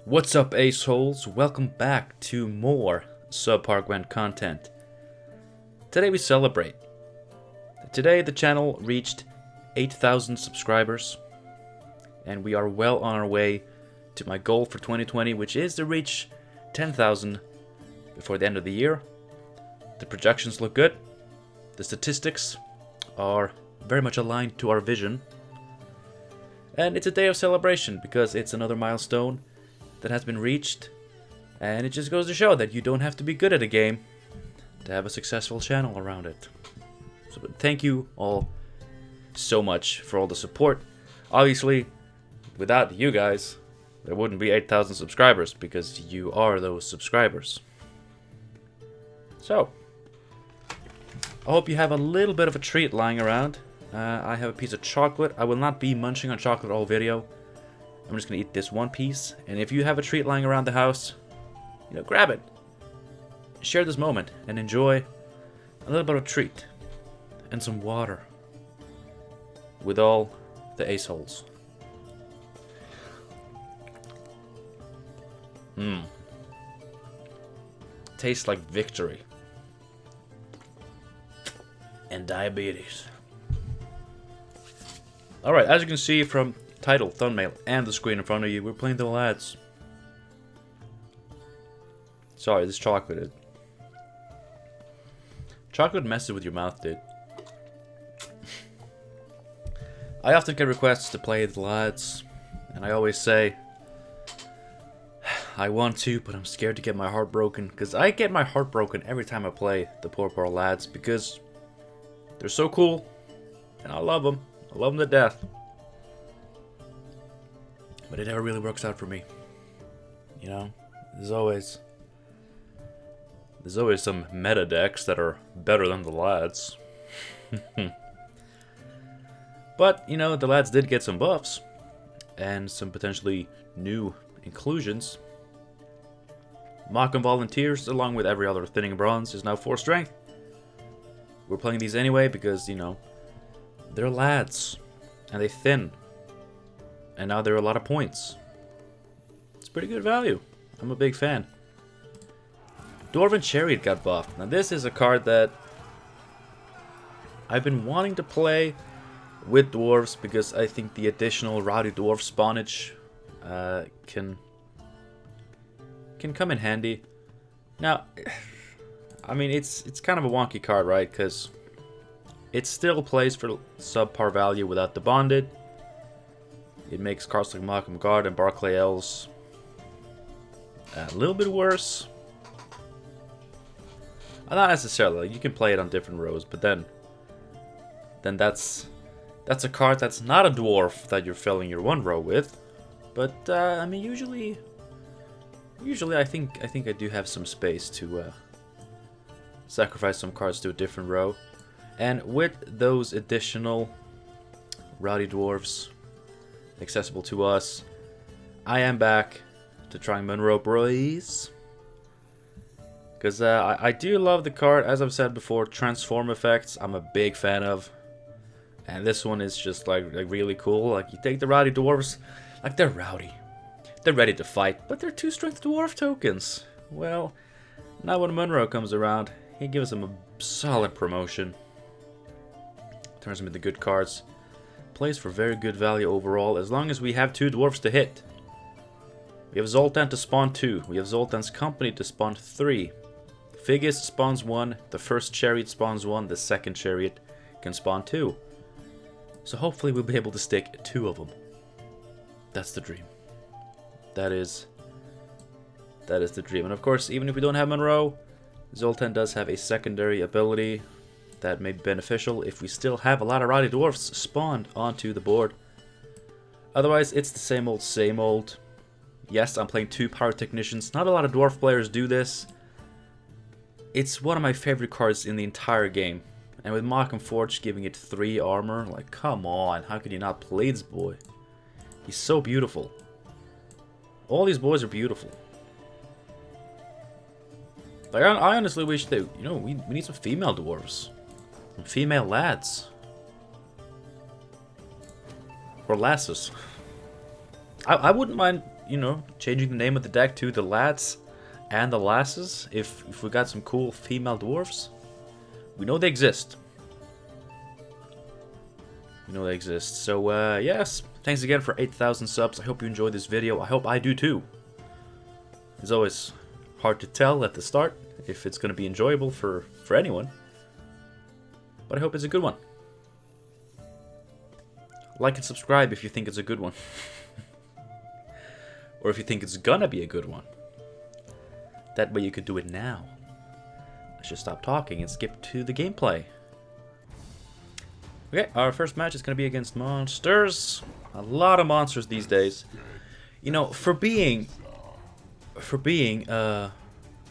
What's up, aceholes? Welcome back to more subpar Gwent content. Today we celebrate. Today the channel reached 8,000 subscribers, and we are well on our way to my goal for 2020, which is to reach 10,000 before the end of the year. The projections look good. The statistics are very much aligned to our vision. And it's a day of celebration because it's another milestone that has been reached. And it just goes to show that you don't have to be good at a game to have a successful channel around it. So thank you all so much for all the support. Obviously, without you guys, there wouldn't be 8,000 subscribers because you are those subscribers. So, I hope you have a little bit of a treat lying around. I have a piece of chocolate. I will not be munching on chocolate all video. I'm just going to eat this one piece. And if you have a treat lying around the house, grab it. Share this moment and enjoy a little bit of a treat. And some water. With all the aceholes. Tastes like victory. And diabetes. Alright, as you can see from title, thumbnail, and the screen in front of you, we're playing the lads. Sorry, this chocolate. Chocolate messes with your mouth, dude. I often get requests to play the lads, and I always say, I want to, but I'm scared to get my heart broken, because I get my heart broken every time I play the poor lads, because they're so cool, and I love them. I love them to death. But it never really works out for me. There's always some meta decks that are better than the lads. But, the lads did get some buffs. And some potentially new inclusions. Mock Volunteers, along with every other thinning bronze, is now 4 strength. We're playing these anyway because, they're lads, and they thin, and now they're a lot of points. It's pretty good value. I'm a big fan. Dwarven Chariot got buffed. Now this is a card that I've been wanting to play with dwarves because I think the additional Rowdy Dwarf spawnage can come in handy. Now, I mean, it's kind of a wonky card, right? Because it still plays for subpar value without the bonded. It makes cards like Malcolm Guard and Barclay Elves a little bit worse. Not necessarily. You can play it on different rows, but then that's a card that's not a dwarf that you're filling your one row with. But I mean, usually I think I do have some space to sacrifice some cards to a different row. And with those additional Rowdy Dwarves accessible to us, I am back to trying Monroe Boys. Because I do love the card, as I've said before, transform effects I'm a big fan of. And this one is just like really cool. Like, you take the Rowdy Dwarves, like, they're rowdy. They're ready to fight, but they're 2 strength dwarf tokens. Well, now when Monroe comes around, he gives them a solid promotion. Turns them into good cards. Plays for very good value overall, as long as we have 2 dwarves to hit. We have Zoltan to spawn 2. We have Zoltan's Company to spawn 3. Figgis spawns 1. The first Chariot spawns 1. The second Chariot can spawn 2. So hopefully we'll be able to stick 2 of them. That's the dream. That is the dream. And of course, even if we don't have Monroe, Zoltan does have a secondary ability that may be beneficial if we still have a lot of Rowdy Dwarfs spawned onto the board. Otherwise, it's the same old, same old. Yes, I'm playing 2 Pyrotechnicians. Not a lot of Dwarf players do this. It's one of my favorite cards in the entire game. And with Mock Forge giving it 3 armor, like, come on, how could you not play this boy? He's so beautiful. All these boys are beautiful. Like, I honestly wish that, we need some female dwarves. Some female lads. Or lasses. I wouldn't mind you know, changing the name of the deck to the Lads and the Lasses. If we got some cool female dwarves, we know they exist. We know they exist. So, yes, thanks again for 8,000 subs. I hope you enjoyed this video. I hope I do too. It's always hard to tell at the start if it's going to be enjoyable for anyone. But I hope it's a good one. Like and subscribe if you think it's a good one. Or if you think it's gonna be a good one. That way you could do it now. I should stop talking and skip to the gameplay. Okay, our first match is gonna be against monsters. A lot of monsters these days. You know, for being a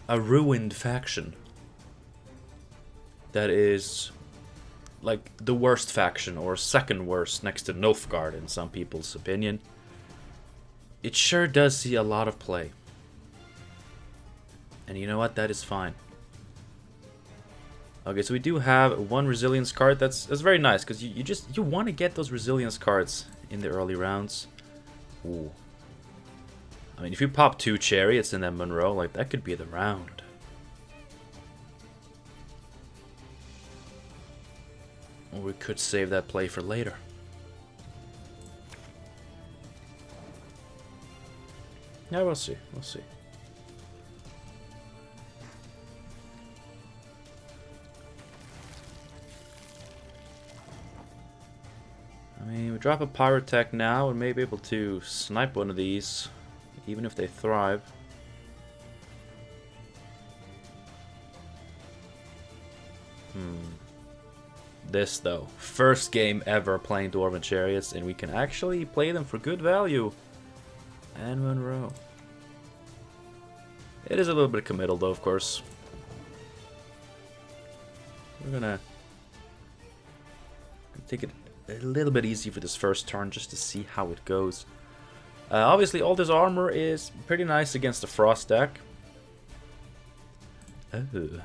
ruined faction that is like the worst faction, or second worst next to Nilfgaard in some people's opinion, it sure does see a lot of play. And you know what? That is fine. Okay, so we do have one resilience card. That's very nice, because you want to get those resilience cards in the early rounds. Ooh. I mean, if you pop 2 chariots in that Monroe, like, that could be the round. Or we could save that play for later. Yeah, we'll see. We'll see. I mean, we drop a Pyrotech now and may be able to snipe one of these, even if they thrive. This, though, first game ever playing Dwarven Chariots, and we can actually play them for good value. And Monroe. It is a little bit committal, though, of course. We're gonna take it a little bit easy for this first turn, just to see how it goes. Obviously, all this armor is pretty nice against the Frost deck. Oh.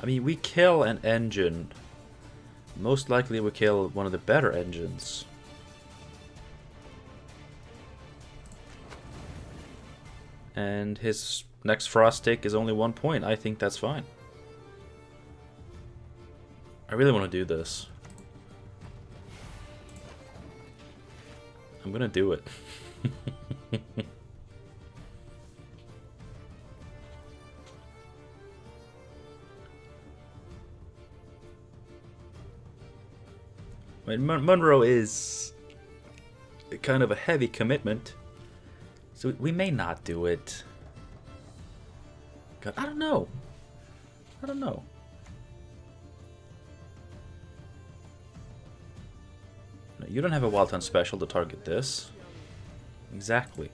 I mean, we kill an engine. Most likely we kill one of the better engines. And his next frost tick is only 1 point. I think that's fine. I really want to do this. I'm gonna do it. I mean, Monroe is kind of a heavy commitment, so we may not do it. God, I don't know. I don't know. No, you don't have a Wild Hunt special to target this. Exactly.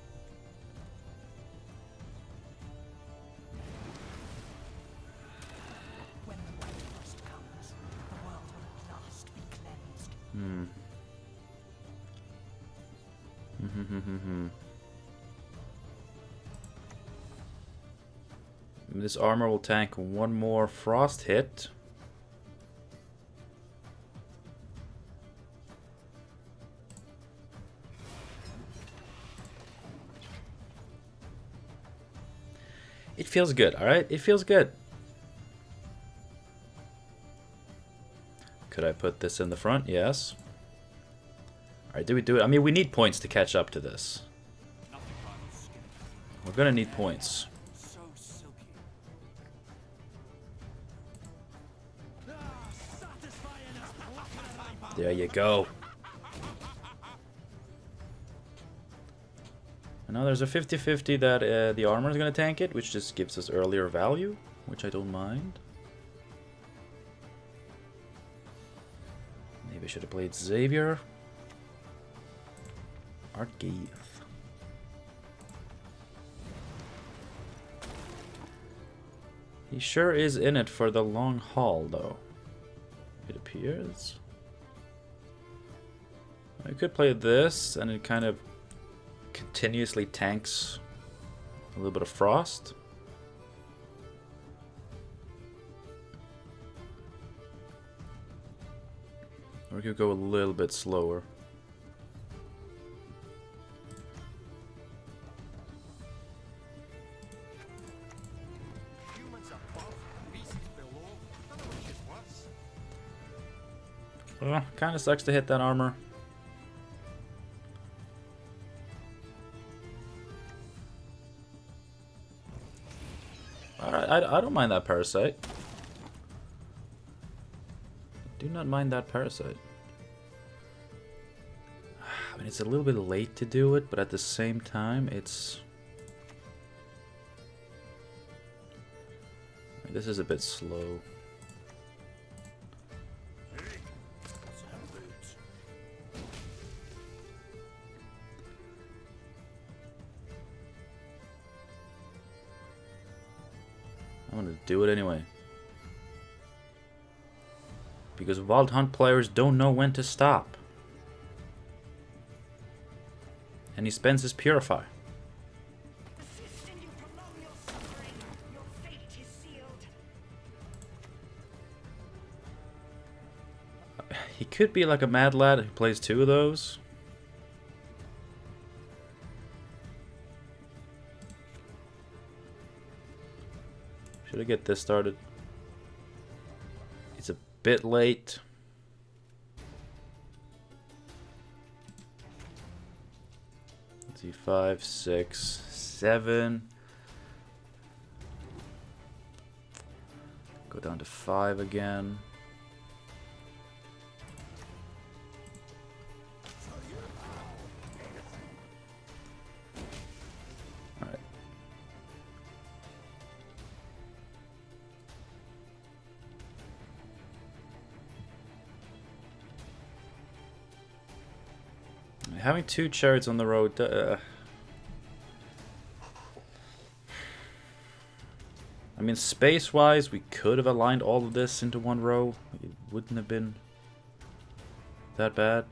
This armor will tank one more frost hit. It feels good, alright? It feels good. Could I put this in the front? Yes. Alright, do we do it? I mean, we need points to catch up to this. We're gonna need points. There you go. And now there's a 50-50 that the armor is going to tank it, which just gives us earlier value, which I don't mind. Maybe I should have played Xavier. Artgeith. He sure is in it for the long haul, though. It appears. I could play this, and it kind of continuously tanks a little bit of frost. Or we could go a little bit slower. Kind of sucks to hit that armor. Alright, I don't mind that parasite. Do not mind that parasite. I mean, it's a little bit late to do it, but at the same time, it's... This is a bit slow. I'm gonna do it anyway. Because Wild Hunt players don't know when to stop. And he spends his Purify. He could be like a mad lad who plays 2 of those. Should I get this started? It's a bit late. Let's see, 5, 6, 7. Go down to 5 again. Having 2 chariots on the road, I mean, space-wise, we could have aligned all of this into 1 row. It wouldn't have been that bad.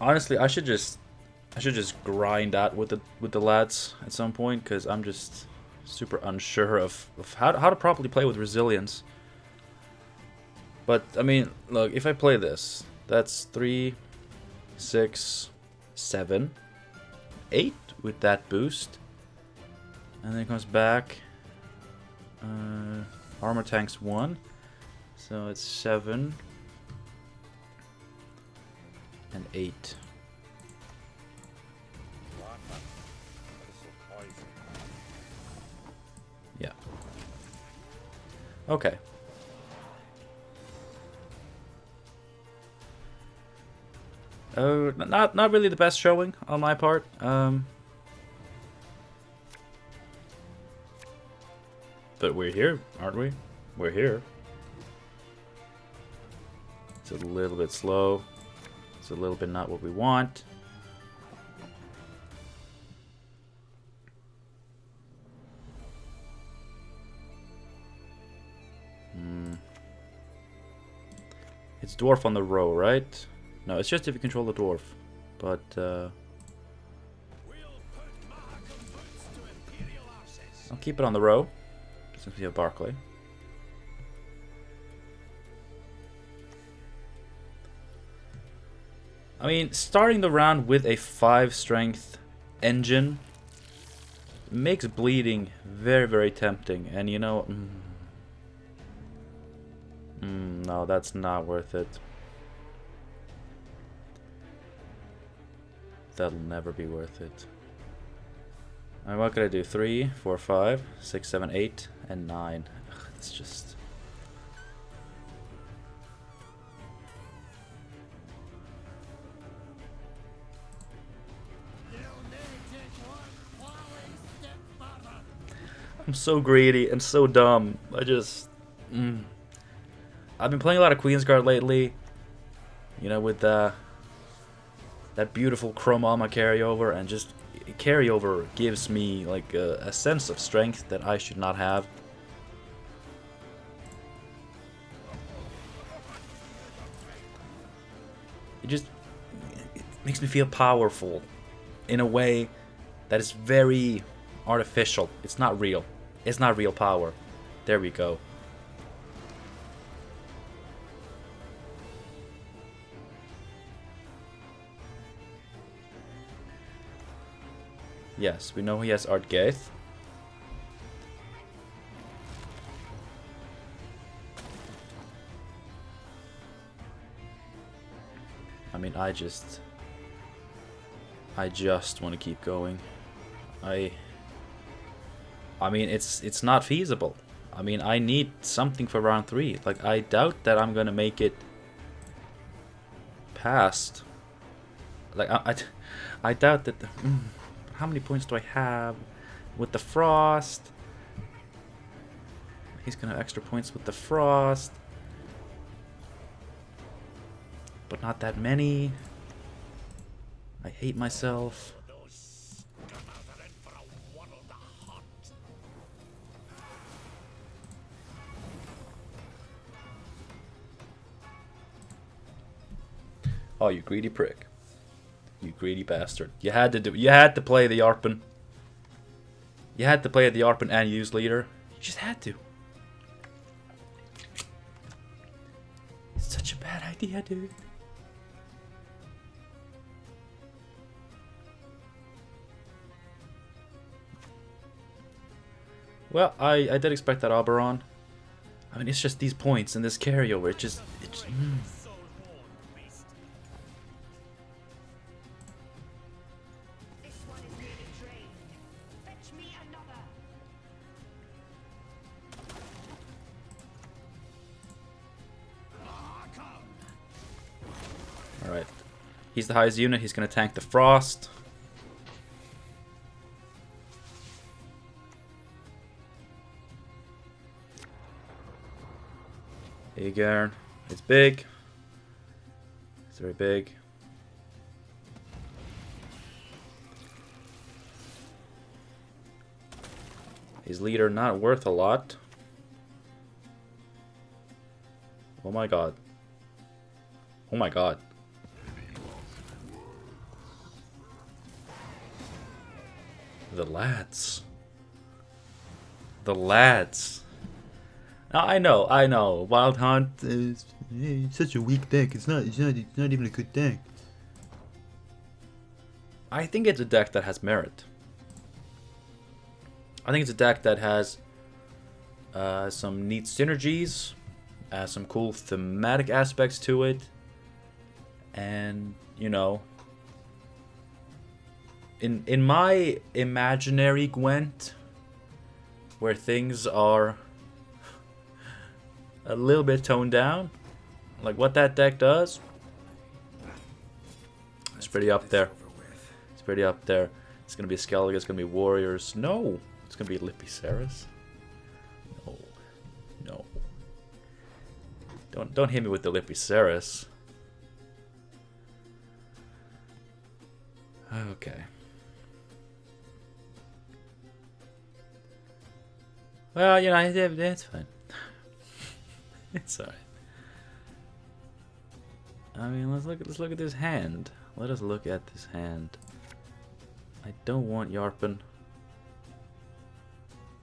Honestly, I should just grind out with the lads at some point, because I'm just super unsure of how to properly play with resilience. But I mean, look, if I play this, that's 3, 6, 7, 8 with that boost, and then it comes back. Armor tanks 1, so it's 7 and 8. Yeah. Okay. Not really the best showing on my part. But we're here, aren't we? We're here. It's a little bit slow. It's a little bit not what we want. It's dwarf on the row, right? No, it's just if you control the dwarf. But, I'll keep it on the row, since we have Barclay. I mean, starting the round with a 5 strength engine makes bleeding very, very tempting. And you know... no, that's not worth it. That'll never be worth it. Alright, what could I do? 3, 4, 5, 6, 7, 8, and 9. Ugh, it's just... I'm so greedy and so dumb. I just... I've been playing a lot of Queensguard lately. You know, with that beautiful Chrome Alma carryover, and just carryover gives me like a sense of strength that I should not have. it makes me feel powerful in a way that is very artificial. It's not real. It's not real power. There we go. Yes, we know he has Ardgaith. I mean, I just want to keep going. I mean, it's not feasible. I mean, I need something for round 3. Like, I doubt that I'm gonna make it past. Like, I doubt that. How many points do I have with the frost? He's gonna have extra points with the frost, but not that many. I hate myself. Oh, you greedy prick. You greedy bastard. You had to play the Yarpen. You had to play the Yarpen and use leader. You just had to. It's such a bad idea, dude. Well, I did expect that Oberon. I mean, it's just these points and this carryover. It just Alright. He's the highest unit. He's going to tank the frost. Aegarn. It's big. It's very big. His leader not worth a lot. Oh my god. Oh my god. The lads. The lads. Now, I know. Wild Hunt is such a weak deck. It's not even a good deck. I think it's a deck that has merit. I think it's a deck that has some neat synergies, some cool thematic aspects to it, and you know, in my imaginary Gwent, where things are a little bit toned down, like what that deck does, it's pretty up there. It's pretty up there. It's gonna be a Skellige, it's gonna be warriors. No, it's gonna be Lippy Cerys. No. Don't hit me with the Lippy Cerys. Okay. Well, you know, it's fine. It's alright. I mean, let's look at this hand. Let us look at this hand. I don't want Yarpen.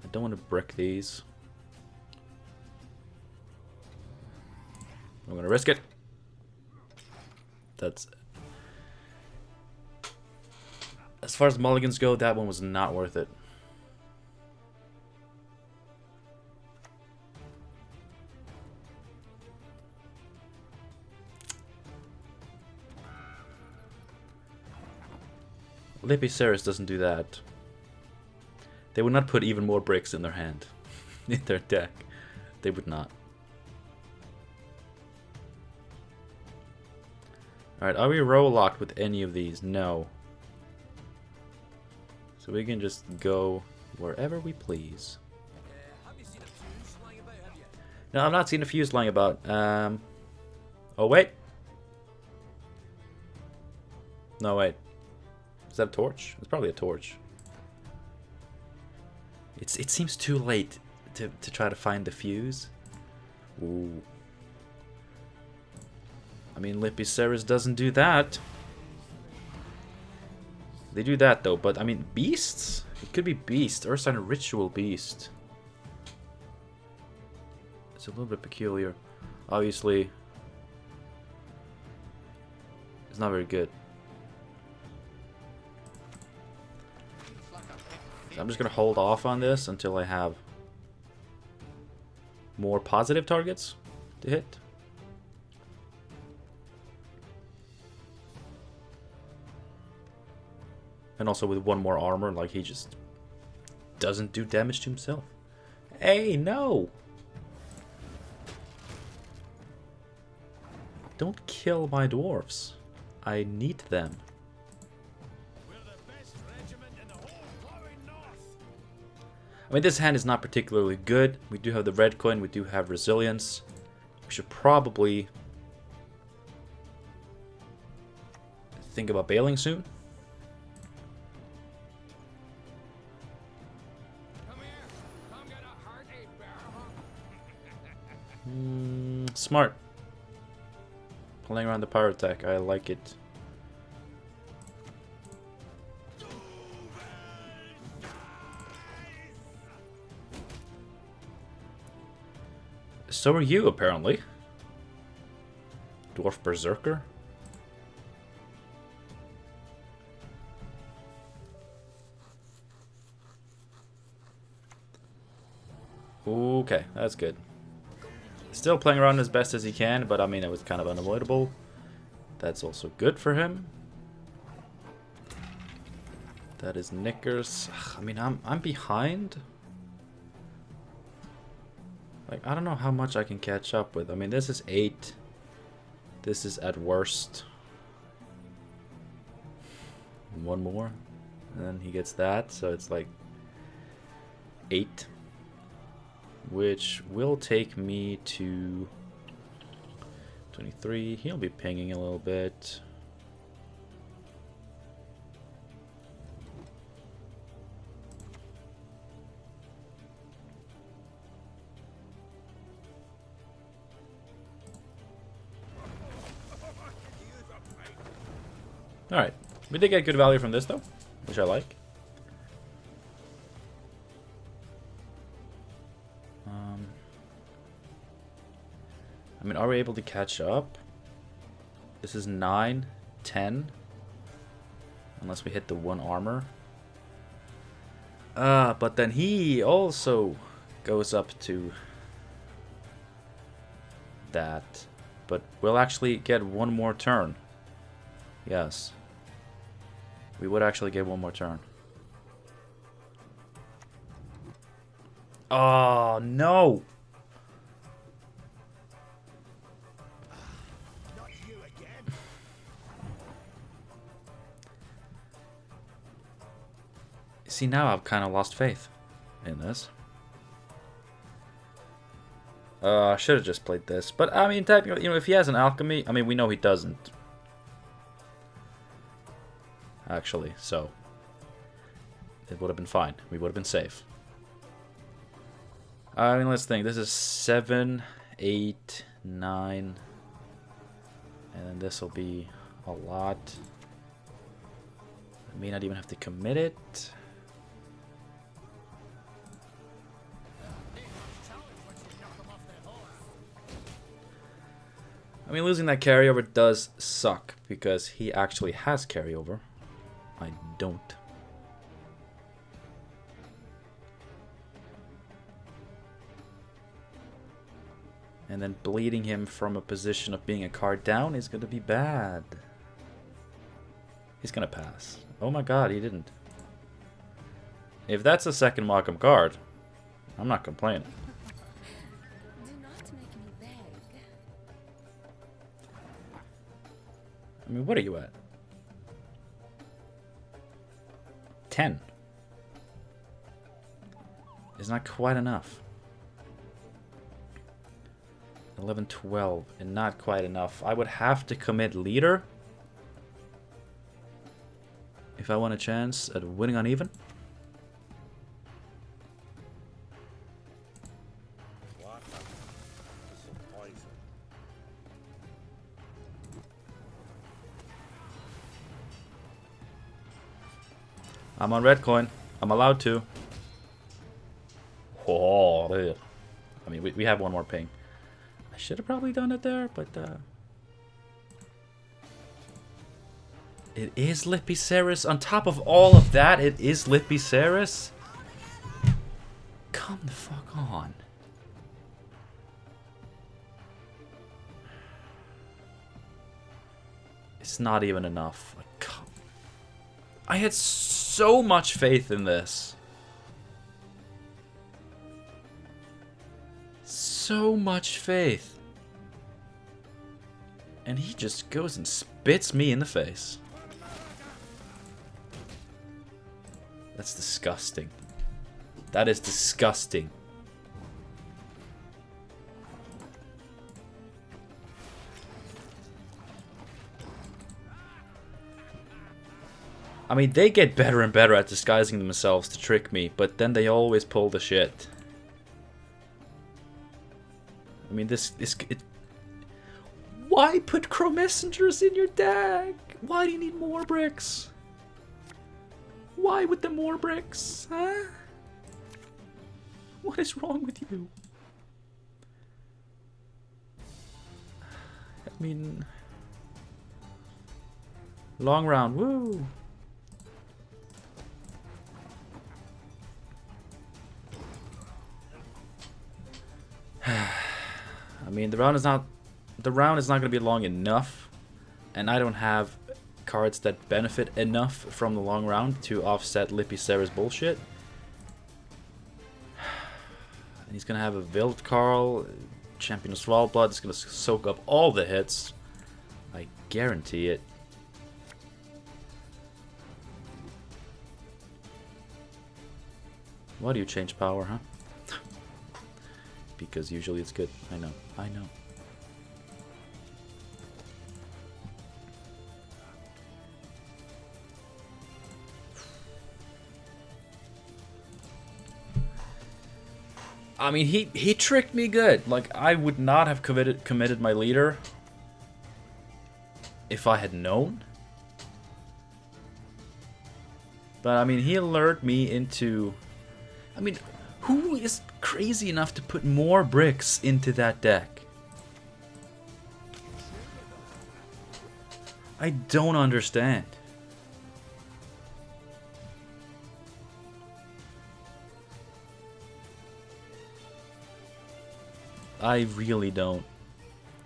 I don't want to brick these. I'm gonna risk it. That's... As far as mulligans go, that one was not worth it. Lippy Cerys doesn't do that. They would not put even more bricks in their hand. In their deck. They would not. Alright, are we row locked with any of these? No. So we can just go wherever we please. No, I've not seen a fuse lying about. Oh, wait. No, wait. Is that a torch? It's probably a torch. It seems too late to try to find the fuse. Ooh. I mean, Lippy Cerys doesn't do that. They do that though, but I mean, beasts? It could be beast. Ursine Ritual Beast. It's a little bit peculiar. Obviously, it's not very good. So I'm just gonna hold off on this until I have more positive targets to hit. And also with one more armor, like he just doesn't do damage to himself. Hey, no! Don't kill my dwarves. I need them. We're the best regiment in the whole flowing north. I mean, this hand is not particularly good. We do have the red coin. We do have resilience. We should probably think about bailing soon. Come here. Come get a hearty bear. Smart. Playing around the power attack. I like it. So are you, apparently. Dwarf Berserker? Okay, that's good. Still playing around as best as he can, but I mean, it was kind of unavoidable. That's also good for him. That is knickers. I mean, I'm behind. Like, I don't know how much I can catch up with. I mean, this is 8. This is at worst. One more. And then he gets that, so it's like 8. Which will take me to 23. He'll be pinging a little bit. Alright. We did get good value from this though, which I like. I mean, are we able to catch up? This is 9, 10. Unless we hit the 1 armor. But then he also goes up to that. But we'll actually get 1 more turn. Yes. We would actually get 1 more turn. Oh, no! See, now I've kind of lost faith in this. I should have just played this. But, I mean, technically, you know, if he has an alchemy... I mean, we know he doesn't. Actually, so... it would have been fine. We would have been safe. I mean, let's think. This is 7, 8, 9... and then this will be a lot. I may not even have to commit it. I mean, losing that carryover does suck, because he actually has carryover. I don't. And then bleeding him from a position of being a card down is going to be bad. He's going to pass. Oh my god, he didn't. If that's a second Markham card, I'm not complaining. Do not make me beg. I mean, what are you at? 10. Is not quite enough. 11, 12, and not quite enough. I would have to commit leader if I want a chance at winning uneven. I'm on red coin. I'm allowed to. Oh, ugh. I mean, we have one more ping. I should have probably done it there, but it is Lippy Cerys. On top of all of that, it is Lippy Cerys. Come the fuck on. It's not even enough. Like, come. I had so much faith in this. So much faith. And he just goes and spits me in the face. That's disgusting. That is disgusting. I mean, they get better and better at disguising themselves to trick me, but then they always pull the shit. I mean, why put Crow Messengers in your deck? Why do you need more bricks? Why with the more bricks? Huh? What is wrong with you? I mean... Long round, woo! I mean, the round is not going to be long enough, and I don't have cards that benefit enough from the long round to offset Lippy Cerys bullshit. And he's going to have a Wild Carl, Champion of Svalbard. It's going to soak up all the hits. I guarantee it. Why do you change power, huh? Because usually it's good. I know. I know. I mean, he tricked me good. Like, I would not have committed my leader if I had known. But I mean, he lured me into... I mean, who is crazy enough to put more bricks into that deck? I don't understand. I really don't.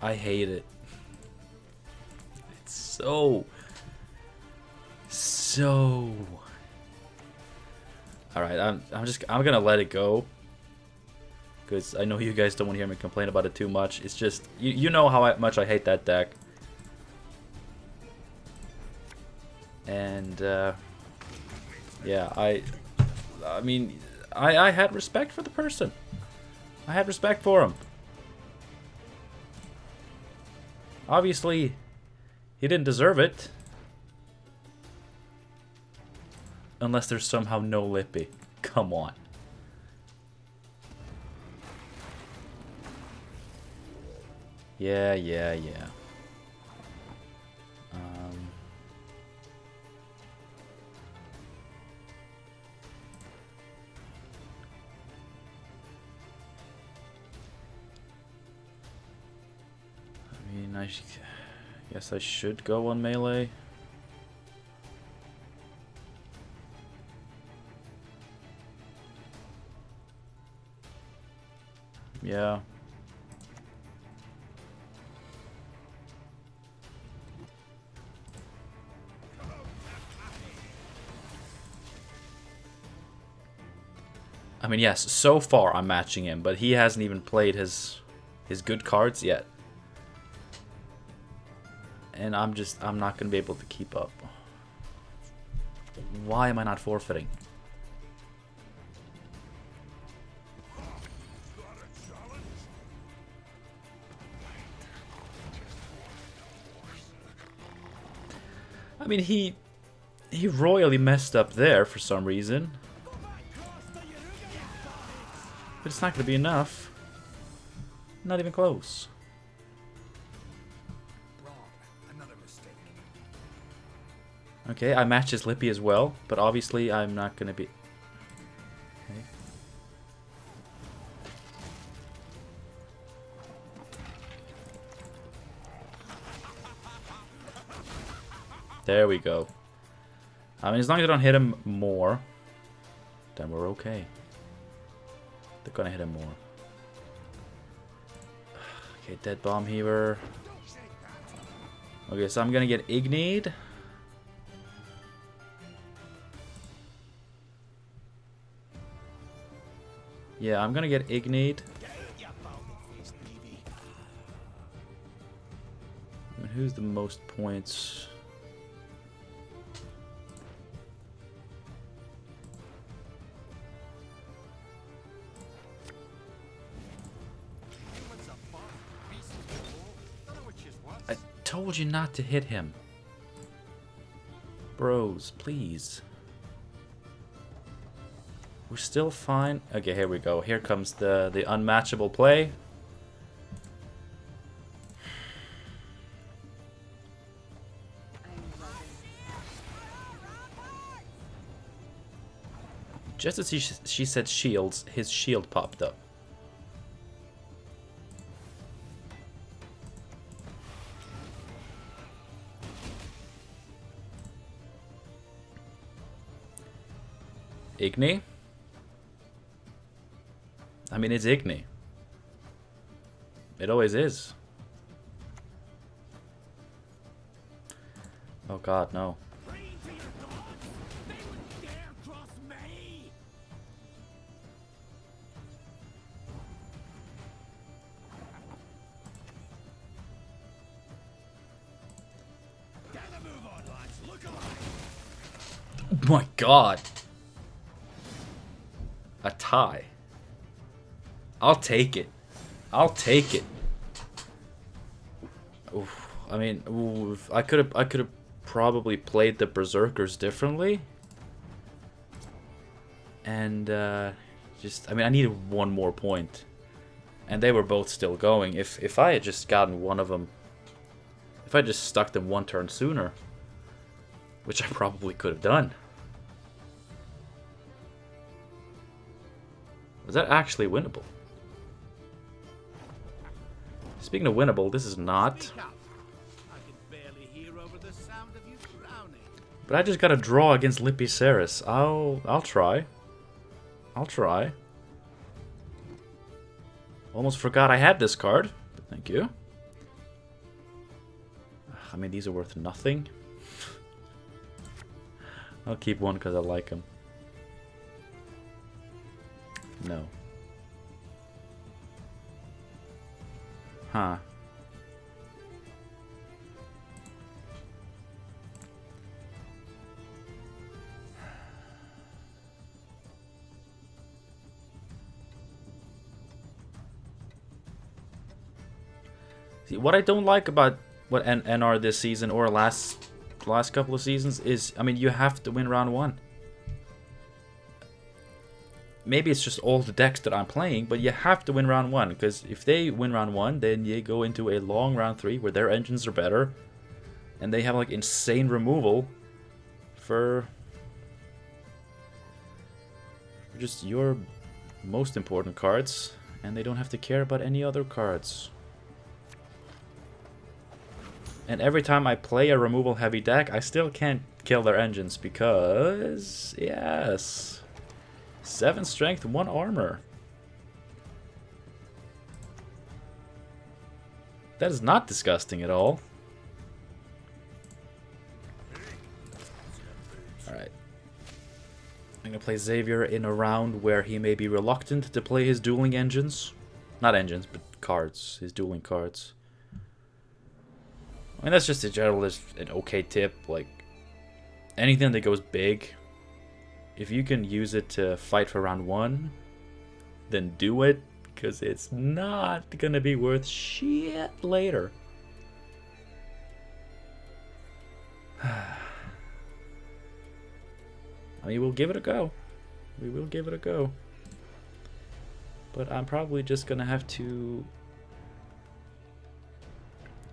I hate it. It's so... Alright, I'm gonna let it go. Because I know you guys don't want to hear me complain about it too much. It's just, you know how much I hate that deck. And, yeah, I mean, I had respect for the person. I had respect for him. Obviously, he didn't deserve it. Unless there's somehow no Lippy. Come on. Yeah. I mean, I guess I should go on melee. Yeah. I mean, yes, so far I'm matching him, but he hasn't even played his good cards yet. And I'm not going to be able to keep up. Why am I not forfeiting? I mean, he royally messed up there for some reason. But it's not going to be enough. Not even close. Wrong. Another mistake. Okay, I match his Lippy as well, but obviously I'm not gonna be... Okay. There we go. I mean, as long as I don't hit him more, then we're okay. They're gonna hit him more. Okay, dead bomb heaver. Okay, so I'm gonna get Ignied. Yeah, I'm gonna get Ignied. I mean, who's the most points? I told you not to hit him. Bros, please. We're still fine. Okay, here we go. Here comes the unmatchable play. Just as she said shields, his shield popped up. Igni? I mean, it's Igni. It always is. Oh god, no. Oh my god. A tie. I'll take it. I'll take it. Oof. I mean, oof. I could have probably played the Berserkers differently. And just, I mean, I needed one more point. And they were both still going. If I had just gotten one of them, if I just stuck them one turn sooner, which I probably could have done. Was that actually winnable? Speaking of winnable, this is not. But I just got a draw against Lippy Cerys. I'll try. I'll try. Almost forgot I had this card. But thank you. I mean, these are worth nothing. I'll keep one because I like him. No. Huh. See, what I don't like about what NR this season or last couple of seasons is, I mean, you have to win round one. Maybe it's just all the decks that I'm playing, but you have to win round one, because if they win round one, then you go into a long round three where their engines are better, and they have like insane removal for just your most important cards, and they don't have to care about any other cards. And every time I play a removal heavy deck, I still can't kill their engines because, yes, 7 strength, 1 armor. That is not disgusting at all. Alright. I'm gonna play Xavier in a round where he may be reluctant to play his dueling engines. Not engines, but cards. His dueling cards. I mean, that's just in general an okay tip. Like, anything that goes big, if you can use it to fight for round one, then do it, because it's not gonna be worth shit later. I mean, we'll give it a go. We will give it a go. But I'm probably just gonna have to...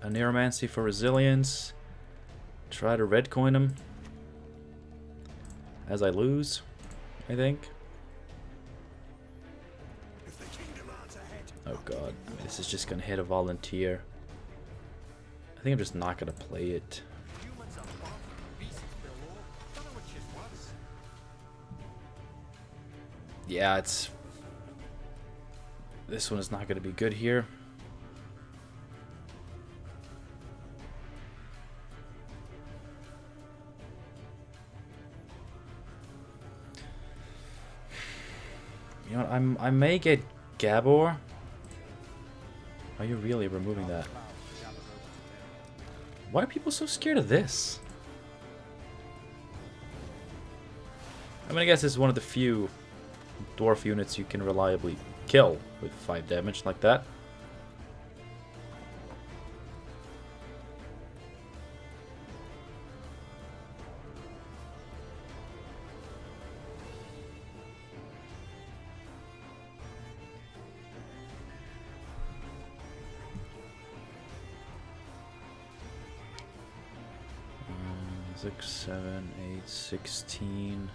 a Neuromancy for resilience. Try to red coin him. as I lose, I think. If the kingdom arms ahead, Oh god, this is just gonna hit a volunteer. I think I'm just not gonna play it. humans above, beasts below. Don't know which is worse. Yeah, it's... This one is not gonna be good here. You know what, I may get Gabor. Are you really removing that? Why are people so scared of this? I mean, I guess it's one of the few dwarf units you can reliably kill with 5 damage like that. Six, 7, 8, 16.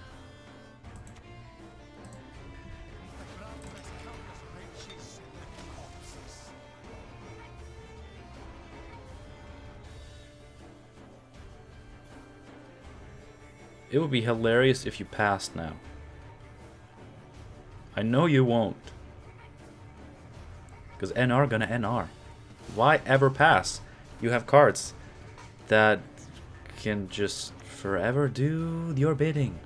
It would be hilarious if you passed now. I know you won't. Because NR gonna NR. Why ever pass? You have cards that can just forever do your bidding.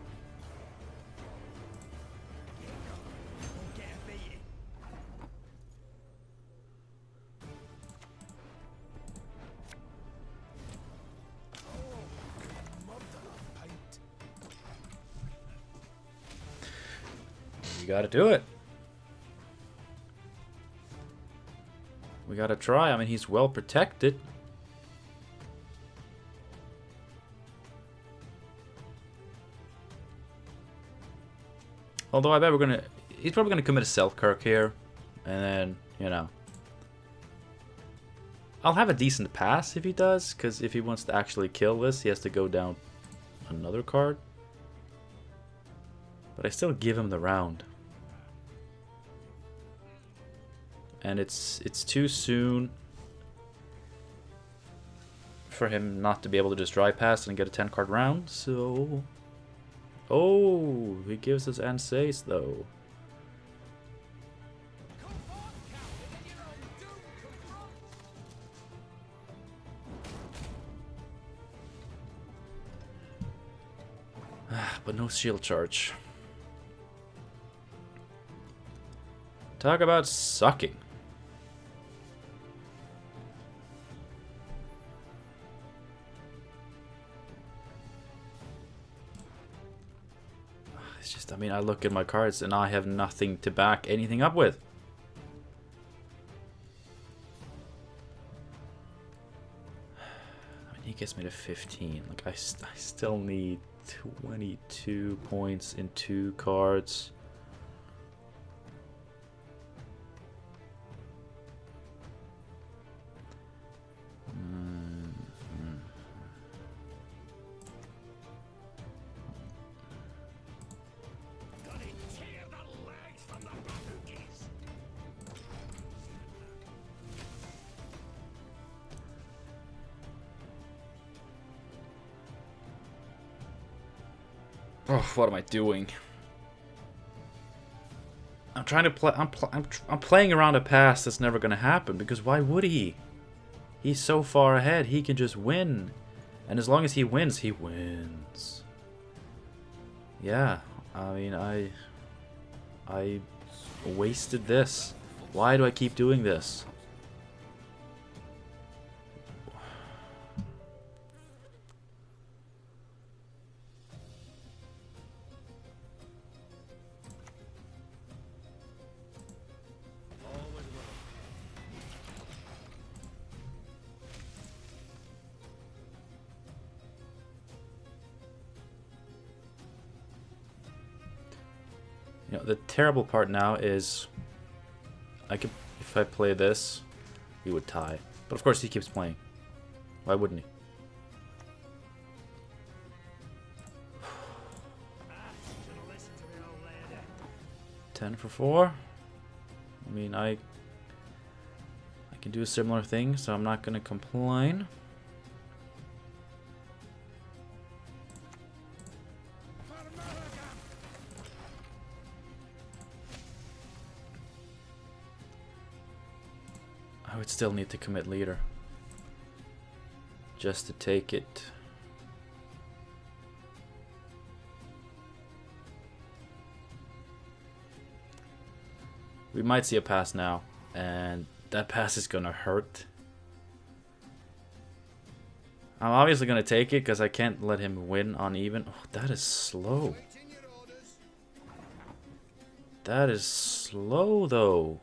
We gotta do it. We gotta try. I mean, he's well protected. Although I bet we're gonna... He's probably gonna commit a Selkirk here. And then, you know... I'll have a decent pass if he does. Because if he wants to actually kill this, he has to go down another card. But I still give him the round. And it's too soon for him not to be able to just dry pass and get a 10-card round, so... Oh, he gives us Ansace, though. But no shield charge. Talk about sucking. It's just, I mean, I look at my cards and I have nothing to back anything up with. I mean, he gets me to 15. Like, I still need 22 points in 2 cards. Oh, what am I doing? I'm trying to play. I'm playing around a pass that's never gonna happen, because why would he? He's so far ahead. He can just win, and as long as he wins, he wins. Yeah, I mean, I wasted this. Why do I keep doing this? You know, the terrible part now is I could, if I play this, he would tie. But of course he keeps playing. Why wouldn't he? 10 for 4. I mean, I can do a similar thing, so I'm not gonna complain. I would still need to commit leader just to take it. We might see a pass now, and that pass is gonna hurt. I'm obviously gonna take it because I can't let him win on even. Oh, that is slow. That is slow though.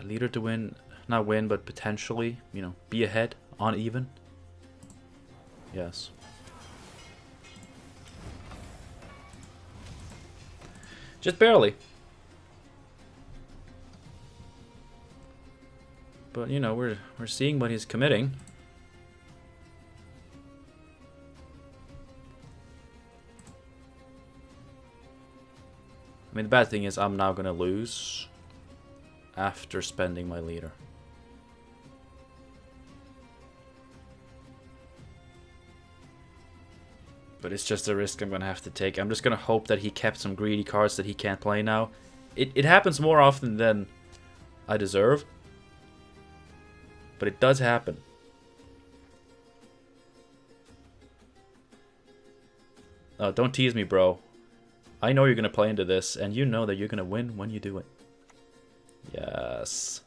Leader to win, not win, but potentially, you know, be ahead on even. Yes. Just barely. But you know, we're seeing what he's committing. I mean, the bad thing is I'm now gonna lose after spending my leader. But it's just a risk I'm gonna have to take. I'm just gonna hope that he kept some greedy cards that he can't play now. It happens more often than I deserve, but it does happen. Oh, don't tease me, bro. I know you're gonna play into this, and you know that you're gonna win when you do it. Yes.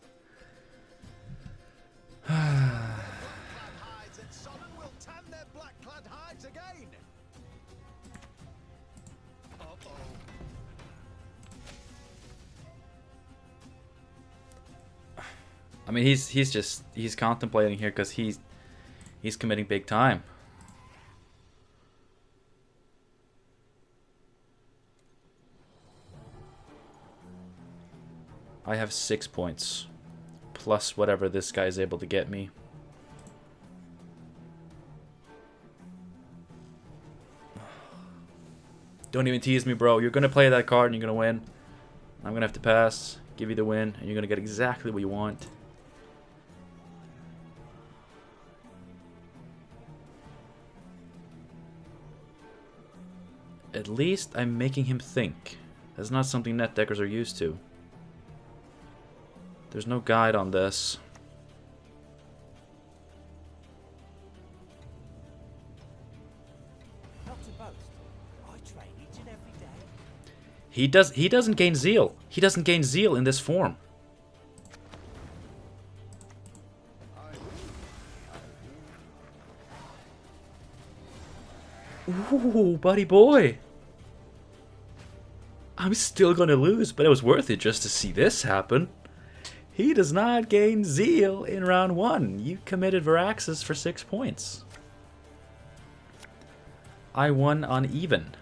I mean, he's contemplating here because he's committing big time. I have 6 points, plus whatever this guy is able to get me. Don't even tease me, bro. You're gonna play that card and you're gonna win. I'm gonna have to pass, give you the win, and you're gonna get exactly what you want. At least I'm making him think. That's not something net deckers are used to. There's no guide on this. Not to boast. I train each and every day. He doesn't gain zeal. He doesn't gain zeal in this form. Ooh, buddy boy. I'm still gonna lose, but it was worth it just to see this happen. He does not gain zeal in round 1. You committed Varaxis for 6 points. I won on even.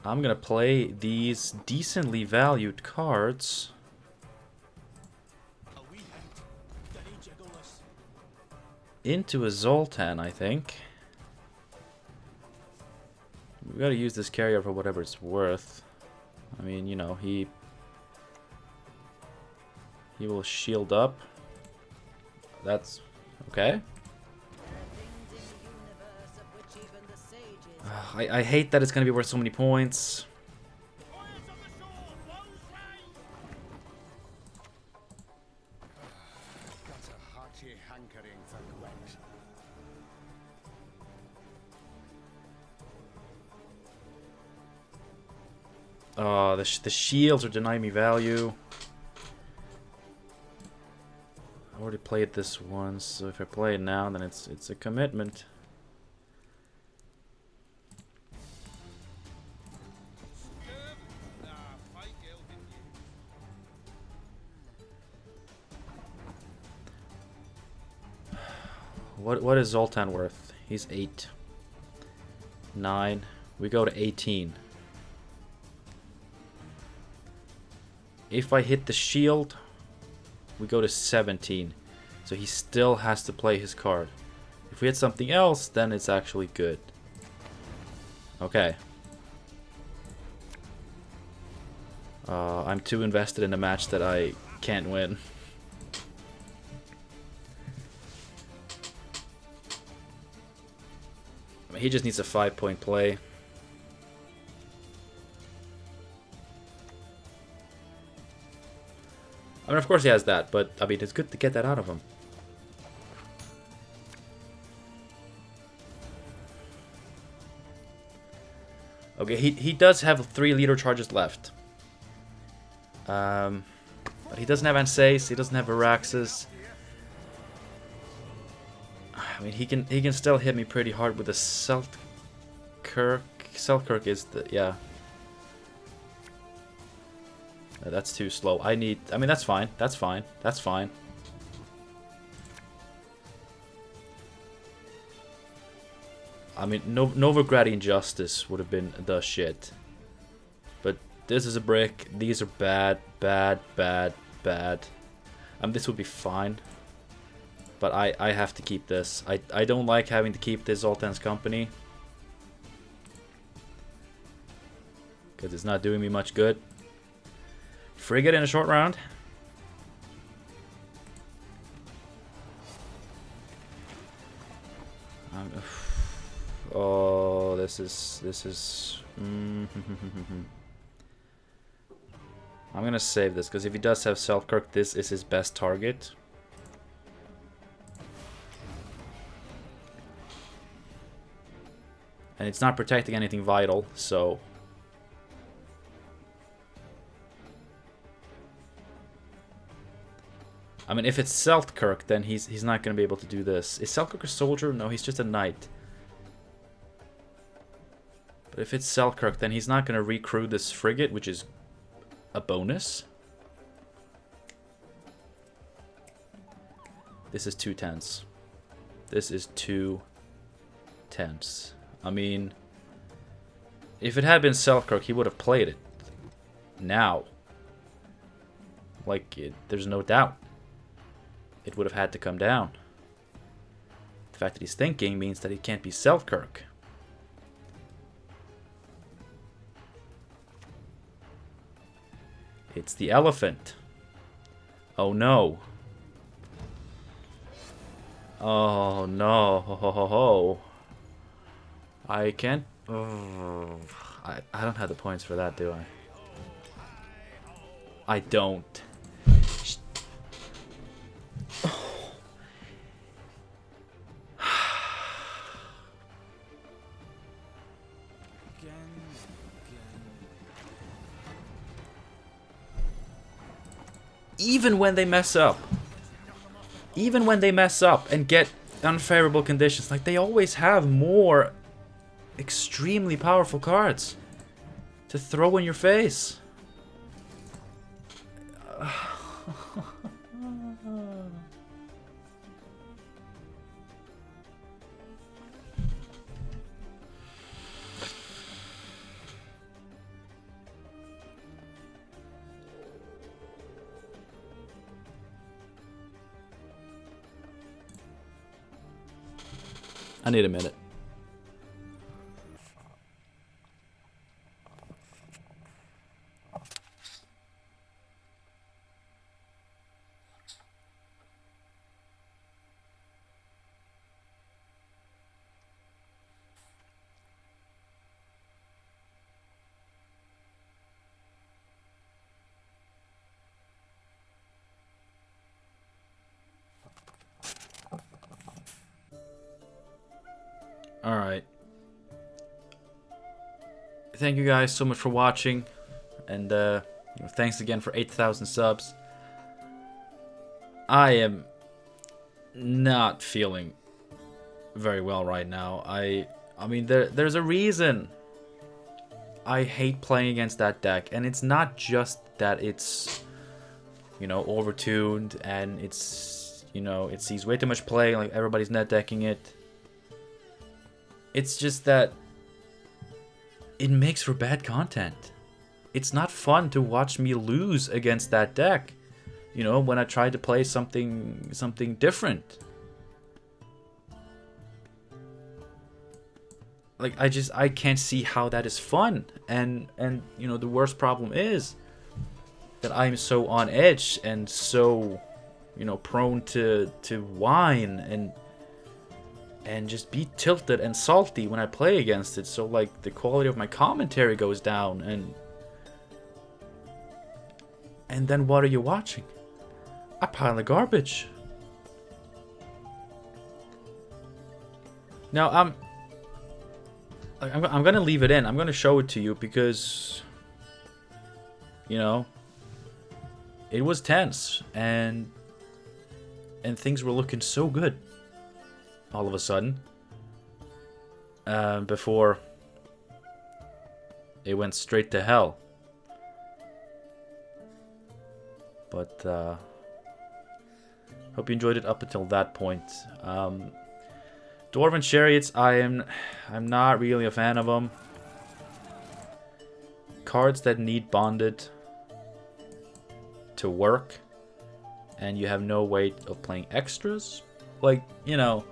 I'm gonna play these decently valued cards. Into a Zoltan, I think. We gotta use this carrier for whatever it's worth. I mean, you know, he will shield up. That's okay. I hate that it's gonna be worth so many points. Got a hearty hankering for Gwent. Oh, the shields are denying me value. I already played this once, so if I play it now, then it's a commitment. What is Zoltan worth? He's 8. 9. We go to 18. If I hit the shield, we go to 17. So he still has to play his card. If we hit something else, then it's actually good. Okay. I'm too invested in a match that I can't win. I mean, he just needs a 5-point play. I mean, of course he has that, but I mean, it's good to get that out of him. Okay, he does have 3 leader charges left. But he doesn't have Ansace, he doesn't have Araxes. I mean, he can still hit me pretty hard with the Selkirk. Selkirk is the, yeah. That's too slow. I mean, that's fine. That's fine. That's fine. I mean, Novigradian Justice would have been the shit. But this is a brick. These are bad, bad, bad, bad. This would be fine. But I have to keep this. I don't like having to keep this Zoltan's Company. Because it's not doing me much good. Frigate in a short round. Oh, this is. I'm gonna save this because if he does have Selkirk, this is his best target. And it's not protecting anything vital, so. I mean, if it's Selkirk, then he's not going to be able to do this. Is Selkirk a soldier? No, he's just a knight. But if it's Selkirk, then he's not going to recruit this frigate, which is a bonus. This is too tense. This is too tense. I mean, if it had been Selkirk, he would have played it. Now. Like, there's no doubt. It would have had to come down. The fact that he's thinking means that it can't be Selkirk. It's the elephant. Oh no. Oh no. I can't. Oh, I don't have the points for that, do I? I don't. Even when they mess up. Even when they mess up and get unfavorable conditions, like they always have more extremely powerful cards to throw in your face. I need a minute. Alright. Thank you guys so much for watching. And thanks again for 8,000 subs. I am not feeling very well right now. I mean, there's a reason I hate playing against that deck. And it's not just that it's, overtuned and it's, it sees way too much play, like everybody's net decking it. It's just that it makes for bad content. It's not fun to watch me lose against that deck. You know, when I try to play something different. Like, I can't see how that is fun. And you know, the worst problem is that I'm so on edge and so, you know, prone to whine and just be tilted and salty when I play against it. So like the quality of my commentary goes down, and then what are you watching? A pile of garbage. Now I'm gonna leave it in. I'm gonna show it to you because, you know, it was tense and things were looking so good all of a sudden before it went straight to hell. But hope you enjoyed it up until that point. Dwarven Chariots, I'm not really a fan of them. Cards that need bonded to work, and you have no way of playing extras. Like, you know,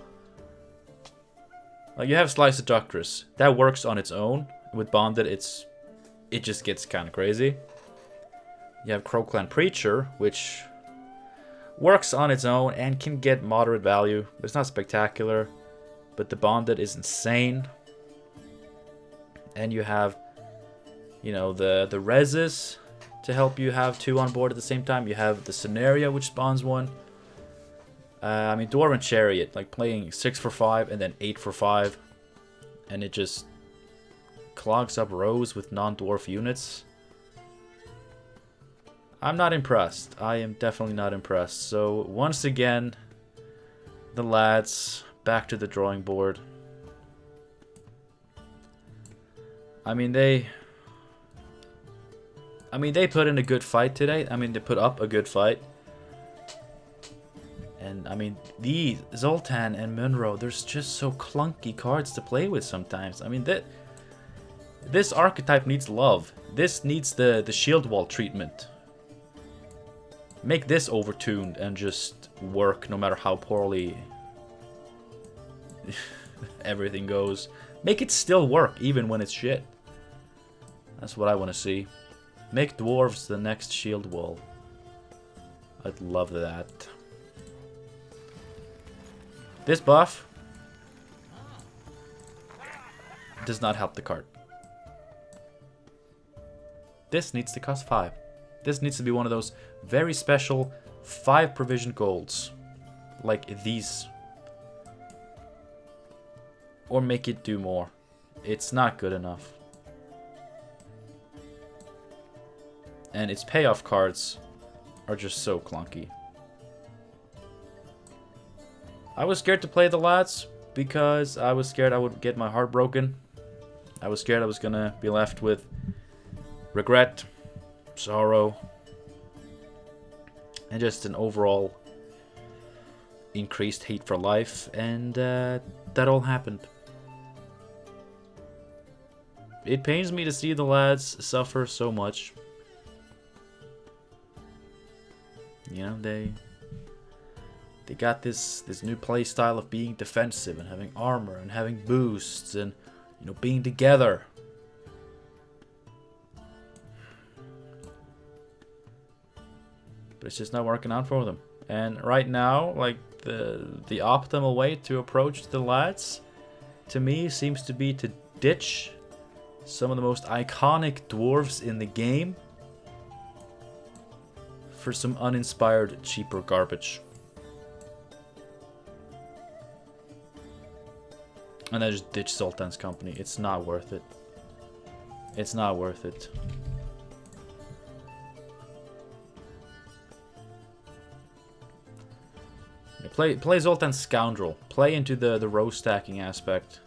like you have Slice of Doctress. That works on its own. With bonded, it just gets kind of crazy. You have Crowclan Preacher, which works on its own and can get moderate value. It's not spectacular, but the bonded is insane. And you have, you know, the reses to help you have two on board at the same time. You have the Scenario, which spawns one. I mean, Dwarven Chariot, like playing 6 for 5 and then 8 for 5, and it just clogs up rows with non-dwarf units. I'm not impressed. I am definitely not impressed. So once again, the lads back to the drawing board. I mean, they put in a good fight today. I mean, they put up a good fight. And I mean, these Zoltan and Munro, there's just so clunky cards to play with sometimes. I mean, this archetype needs love. This needs the Shieldwall treatment. Make this overtuned and just work no matter how poorly everything goes. Make it still work even when it's shit. That's what I want to see. Make Dwarves the next Shieldwall. I'd love that. This buff does not help the card. This needs to cost 5. This needs to be one of those very special 5 provision golds. Like these. Or make it do more. It's not good enough. And its payoff cards are just so clunky. I was scared to play the lads because I was scared I would get my heart broken. I was scared I was gonna be left with regret, sorrow, and just an overall increased hate for life, and that all happened. It pains me to see the lads suffer so much. You know, they got this new play style of being defensive and having armor and having boosts and, you know, being together. But it's just not working out for them. And right now, like the optimal way to approach the lads, to me, seems to be to ditch some of the most iconic dwarves in the game for some uninspired, cheaper garbage. And then just ditch Sultan's company. It's not worth it. It's not worth it. Play Zoltan's Scoundrel. Play into the row stacking aspect.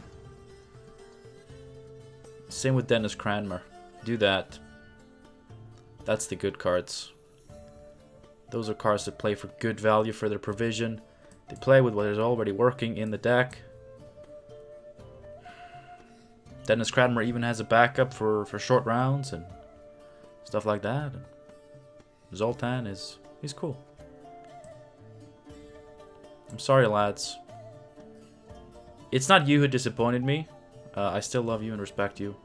Same with Dennis Cranmer. Do that. That's the good cards. Those are cards that play for good value for their provision. They play with what is already working in the deck. Dennis Cranmer even has a backup for short rounds and stuff like that. And Zoltan he's cool. I'm sorry, lads. It's not you who disappointed me. I still love you and respect you,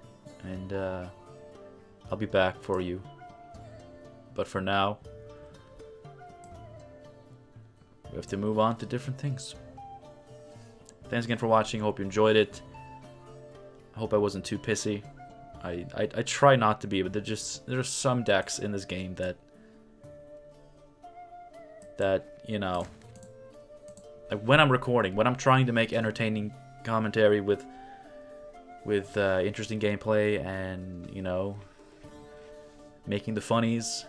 and I'll be back for you. But for now, we have to move on to different things. Thanks again for watching. Hope you enjoyed it. I hope I wasn't too pissy. I try not to be, but there's some decks in this game that you know, like when I'm recording, when I'm trying to make entertaining commentary with interesting gameplay and, you know, making the funnies,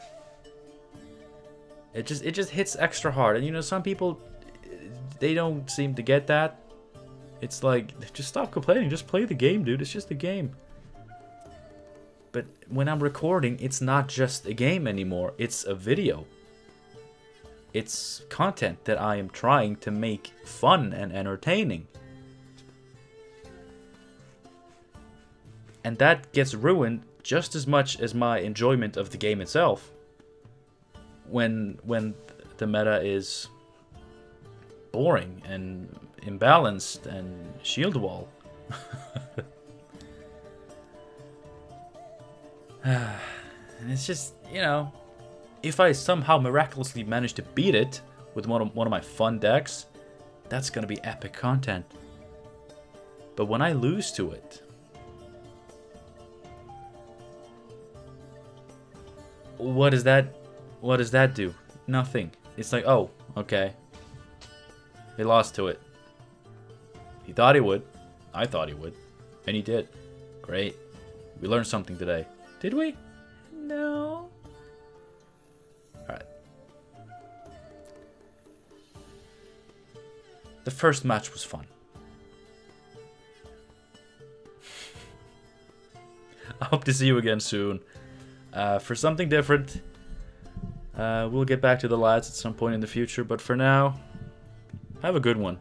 it just hits extra hard. And you know, some people, they don't seem to get that. It's like, just stop complaining, just play the game, dude. It's just a game. But when I'm recording, it's not just a game anymore. It's a video. It's content that I am trying to make fun and entertaining. And that gets ruined just as much as my enjoyment of the game itself. When the meta is boring and imbalanced and Shieldwall. And it's just, you know, if I somehow miraculously manage to beat it with one of my fun decks, that's gonna be epic content. But when I lose to it, what does that do? Nothing. It's like, oh, okay. He lost to it. He thought he would. I thought he would. And he did. Great. We learned something today. Did we? No. Alright. The first match was fun. I hope to see you again soon. For something different. We'll get back to the lads at some point in the future, but for now, have a good one.